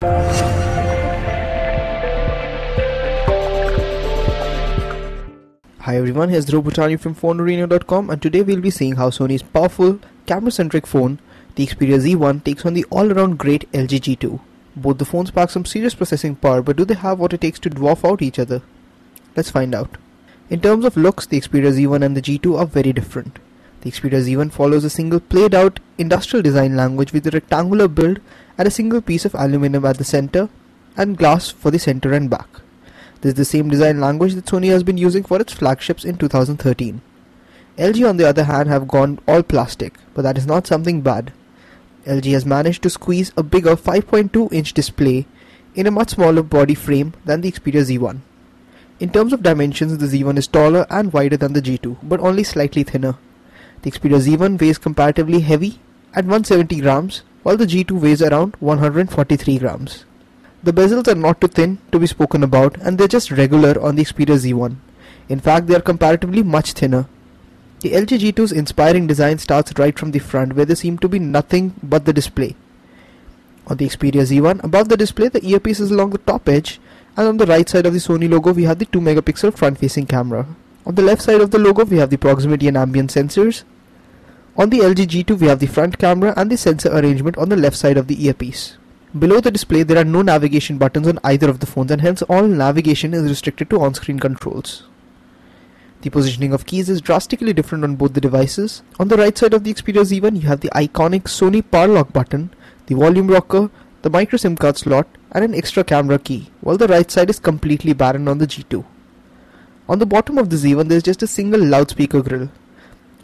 Hi everyone, here's Dhruv Bhutani from FoneArena.com, and today we'll be seeing how Sony's powerful, camera-centric phone, the Xperia Z1, takes on the all-around great LG G2. Both the phones pack some serious processing power, but do they have what it takes to dwarf out each other? Let's find out. In terms of looks, the Xperia Z1 and the G2 are very different. The Xperia Z1 follows a single played-out industrial design language with a rectangular build and a single piece of aluminum at the center and glass for the center and back. This is the same design language that Sony has been using for its flagships in 2013. LG on the other hand have gone all plastic, but that is not something bad. LG has managed to squeeze a bigger 5.2-inch display in a much smaller body frame than the Xperia Z1. In terms of dimensions, the Z1 is taller and wider than the G2, but only slightly thinner. The Xperia Z1 weighs comparatively heavy at 170 grams, while the G2 weighs around 143 grams. The bezels are not too thin to be spoken about, and they're just regular on the Xperia Z1. In fact, they are comparatively much thinner. The LG G2's inspiring design starts right from the front, where there seem to be nothing but the display. On the Xperia Z1, above the display, the earpiece is along the top edge, and on the right side of the Sony logo, we have the 2-megapixel front-facing camera. On the left side of the logo, we have the proximity and ambient sensors. On the LG G2, we have the front camera and the sensor arrangement on the left side of the earpiece. Below the display, there are no navigation buttons on either of the phones, and hence all navigation is restricted to on-screen controls. The positioning of keys is drastically different on both the devices. On the right side of the Xperia Z1, you have the iconic Sony power lock button, the volume rocker, the micro SIM card slot, and an extra camera key, while the right side is completely barren on the G2. On the bottom of the Z1, there is just a single loudspeaker grill.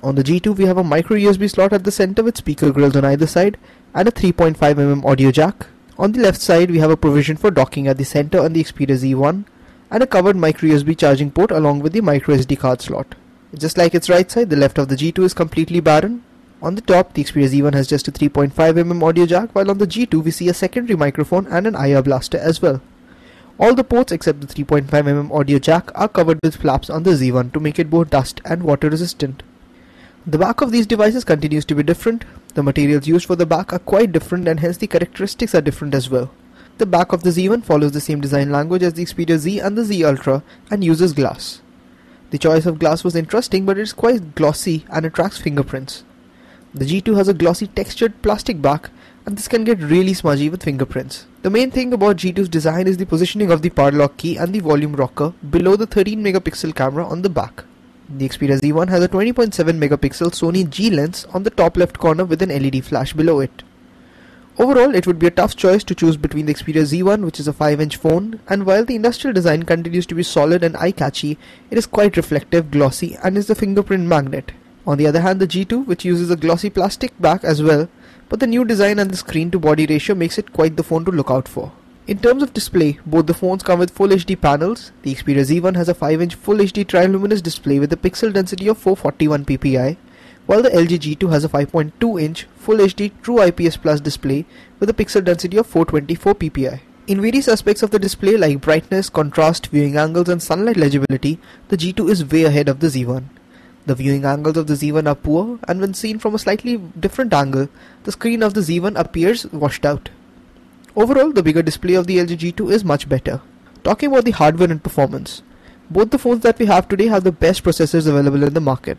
On the G2, we have a micro USB slot at the center with speaker grills on either side, and a 3.5mm audio jack. On the left side, we have a provision for docking at the center on the Xperia Z1, and a covered micro USB charging port along with the micro SD card slot. Just like its right side, the left of the G2 is completely barren. On the top, the Xperia Z1 has just a 3.5mm audio jack, while on the G2 we see a secondary microphone and an IR blaster as well. All the ports except the 3.5mm audio jack are covered with flaps on the Z1 to make it both dust and water resistant. The back of these devices continues to be different. The materials used for the back are quite different, and hence the characteristics are different as well. The back of the Z1 follows the same design language as the Xperia Z and the Z Ultra and uses glass. The choice of glass was interesting, but it is quite glossy and attracts fingerprints. The G2 has a glossy textured plastic back, and this can get really smudgy with fingerprints. The main thing about G2's design is the positioning of the power lock key and the volume rocker below the 13-megapixel camera on the back. The Xperia Z1 has a 20.7-megapixel Sony G lens on the top left corner with an LED flash below it. Overall, it would be a tough choice to choose between the Xperia Z1, which is a 5-inch phone, and while the industrial design continues to be solid and eye-catchy, it is quite reflective, glossy, and is a fingerprint magnet. On the other hand, the G2, which uses a glossy plastic back as well, but the new design and the screen-to-body ratio makes it quite the phone to look out for. In terms of display, both the phones come with Full HD panels. The Xperia Z1 has a 5-inch Full HD tri-luminous display with a pixel density of 441 ppi, while the LG G2 has a 5.2-inch Full HD True IPS Plus display with a pixel density of 424 ppi. In various aspects of the display like brightness, contrast, viewing angles and sunlight legibility, the G2 is way ahead of the Z1. The viewing angles of the Z1 are poor, and when seen from a slightly different angle, the screen of the Z1 appears washed out. Overall, the bigger display of the LG G2 is much better. Talking about the hardware and performance, both the phones that we have today have the best processors available in the market,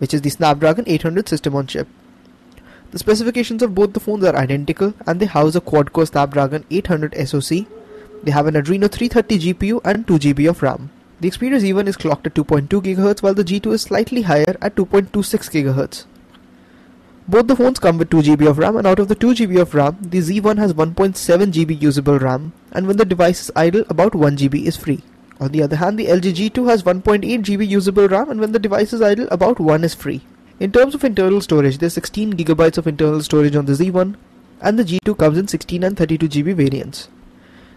which is the Snapdragon 800 system on chip. The specifications of both the phones are identical, and they house a quad-core Snapdragon 800 SoC. They have an Adreno 330 GPU and 2GB of RAM. The Xperia Z1 is clocked at 2.2 GHz, while the G2 is slightly higher at 2.26 GHz. Both the phones come with 2GB of RAM, and out of the 2GB of RAM, the Z1 has 1.7GB usable RAM, and when the device is idle, about 1GB is free. On the other hand, the LG G2 has 1.8GB usable RAM, and when the device is idle, about 1 is free. In terms of internal storage, there is 16GB of internal storage on the Z1, and the G2 comes in 16 and 32GB variants.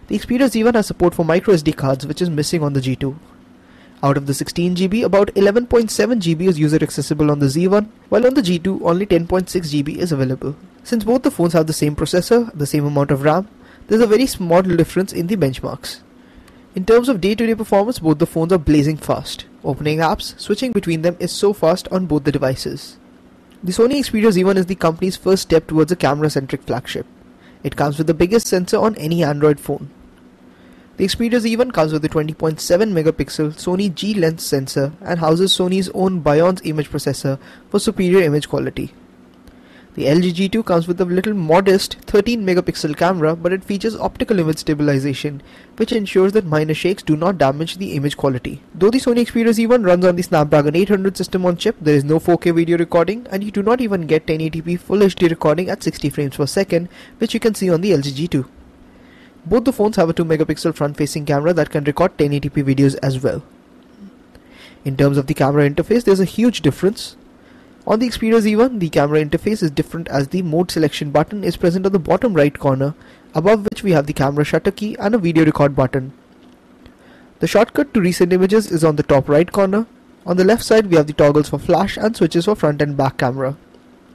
The Xperia Z1 has support for microSD cards, which is missing on the G2. Out of the 16GB, about 11.7GB is user accessible on the Z1, while on the G2 only 10.6GB is available. Since both the phones have the same processor, the same amount of RAM, there is a very small difference in the benchmarks. In terms of day-to-day performance, both the phones are blazing fast. Opening apps, switching between them is so fast on both the devices. The Sony Xperia Z1 is the company's first step towards a camera-centric flagship. It comes with the biggest sensor on any Android phone. The Xperia Z1 comes with a 20.7 megapixel Sony G lens sensor and houses Sony's own Bion's image processor for superior image quality. The LG G2 comes with a little modest 13 megapixel camera, but it features optical image stabilization, which ensures that minor shakes do not damage the image quality. Though the Sony Xperia Z1 runs on the Snapdragon 800 system on chip, there is no 4K video recording, and you do not even get 1080p Full HD recording at 60 frames per second, which you can see on the LG G2. Both the phones have a 2 megapixel front-facing camera that can record 1080p videos as well. In terms of the camera interface, there is a huge difference. On the Xperia Z1, the camera interface is different as the mode selection button is present on the bottom right corner, above which we have the camera shutter key and a video record button. The shortcut to resend images is on the top right corner. On the left side, we have the toggles for flash and switches for front and back camera.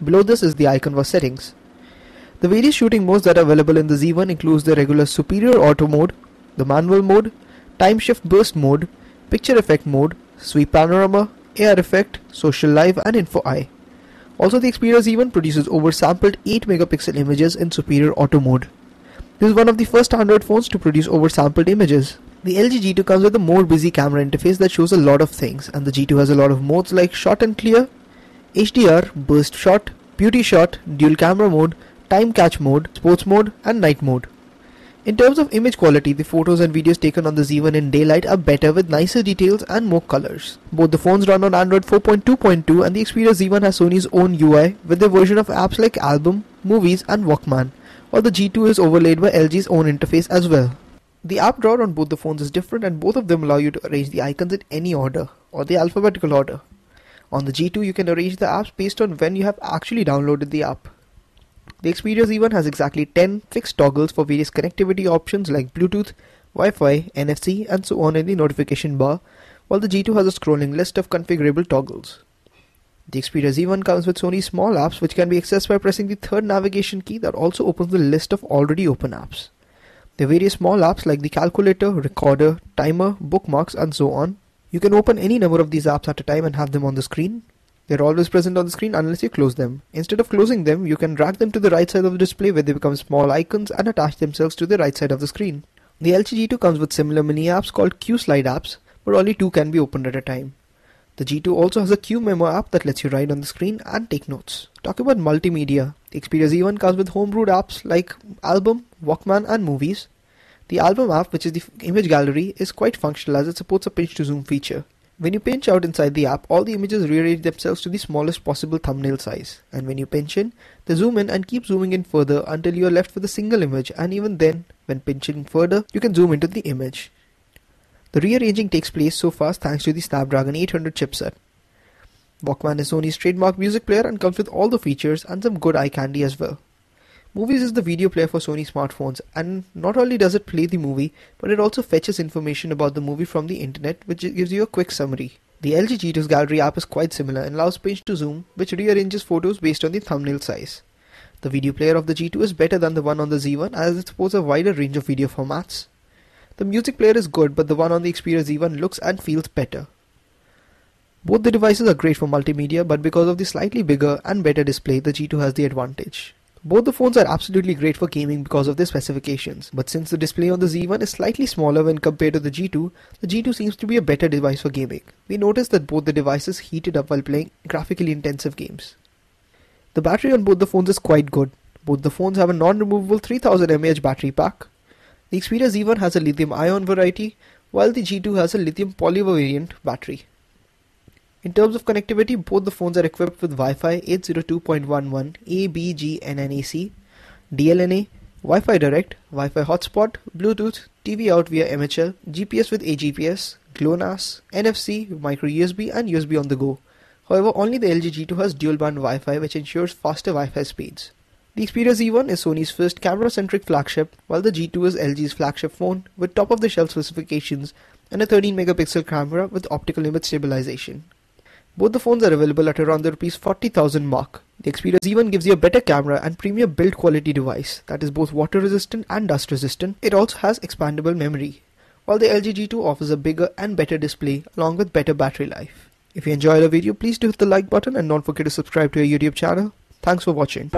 Below this is the icon for settings. The various shooting modes that are available in the Z1 includes the regular superior auto mode, the manual mode, time shift burst mode, picture effect mode, sweep panorama, AR effect, social live and info eye. Also, the Xperia Z1 produces oversampled 8 megapixel images in superior auto mode. This is one of the first Android phones to produce oversampled images. The LG G2 comes with a more busy camera interface that shows a lot of things, and the G2 has a lot of modes like shot and clear, HDR, burst shot, beauty shot, dual camera mode, time catch mode, sports mode and night mode. In terms of image quality, the photos and videos taken on the Z1 in daylight are better with nicer details and more colors. Both the phones run on Android 4.2.2 and the Xperia Z1 has Sony's own UI with their version of apps like Album, Movies and Walkman, while the G2 is overlaid by LG's own interface as well. The app drawer on both the phones is different and both of them allow you to arrange the icons in any order or the alphabetical order. On the G2 you can arrange the apps based on when you have actually downloaded the app. The Xperia Z1 has exactly 10 fixed toggles for various connectivity options like Bluetooth, Wi-Fi, NFC and so on in the notification bar, while the G2 has a scrolling list of configurable toggles. The Xperia Z1 comes with Sony's small apps which can be accessed by pressing the third navigation key that also opens the list of already open apps. There are various small apps like the calculator, recorder, timer, bookmarks and so on. You can open any number of these apps at a time and have them on the screen. They're always present on the screen unless you close them. Instead of closing them, you can drag them to the right side of the display where they become small icons and attach themselves to the right side of the screen. The LG G2 comes with similar mini apps called Q-Slide apps, but only 2 can be opened at a time. The G2 also has a Q Memo app that lets you write on the screen and take notes. Talking about multimedia, the Xperia Z1 comes with homebrewed apps like Album, Walkman and Movies. The Album app, which is the image gallery, is quite functional as it supports a pinch to zoom feature. When you pinch out inside the app, all the images rearrange themselves to the smallest possible thumbnail size. And when you pinch in, they zoom in and keep zooming in further until you are left with a single image, and even then, when pinching further, you can zoom into the image. The rearranging takes place so fast thanks to the Snapdragon 800 chipset. Walkman is Sony's trademark music player and comes with all the features and some good eye candy as well. Movies is the video player for Sony smartphones, and not only does it play the movie, but it also fetches information about the movie from the internet, which gives you a quick summary. The LG G2's gallery app is quite similar and allows pinch to zoom, which rearranges photos based on the thumbnail size. The video player of the G2 is better than the one on the Z1 as it supports a wider range of video formats. The music player is good, but the one on the Xperia Z1 looks and feels better. Both the devices are great for multimedia, but because of the slightly bigger and better display, the G2 has the advantage. Both the phones are absolutely great for gaming because of their specifications, but since the display on the Z1 is slightly smaller when compared to the G2 seems to be a better device for gaming. We noticed that both the devices heated up while playing graphically intensive games. The battery on both the phones is quite good. Both the phones have a non-removable 3000 mAh battery pack. The Xperia Z1 has a lithium-ion variety, while the G2 has a lithium polymer variant battery. In terms of connectivity, both the phones are equipped with Wi-Fi 802.11 ABGNNAC, DLNA, Wi-Fi Direct, Wi-Fi Hotspot, Bluetooth, TV out via MHL, GPS with AGPS, GLONASS, NFC, micro USB and USB on the go. However, only the LG G2 has dual-band Wi-Fi which ensures faster Wi-Fi speeds. The Xperia Z1 is Sony's first camera-centric flagship, while the G2 is LG's flagship phone with top-of-the-shelf specifications and a 13-megapixel camera with optical image stabilization. Both the phones are available at around the Rs 40,000 mark. The Xperia Z1 gives you a better camera and premium build quality device that is both water resistant and dust resistant. It also has expandable memory, while the LG G2 offers a bigger and better display along with better battery life. If you enjoyed the video, please do hit the like button and don't forget to subscribe to our YouTube channel. Thanks for watching.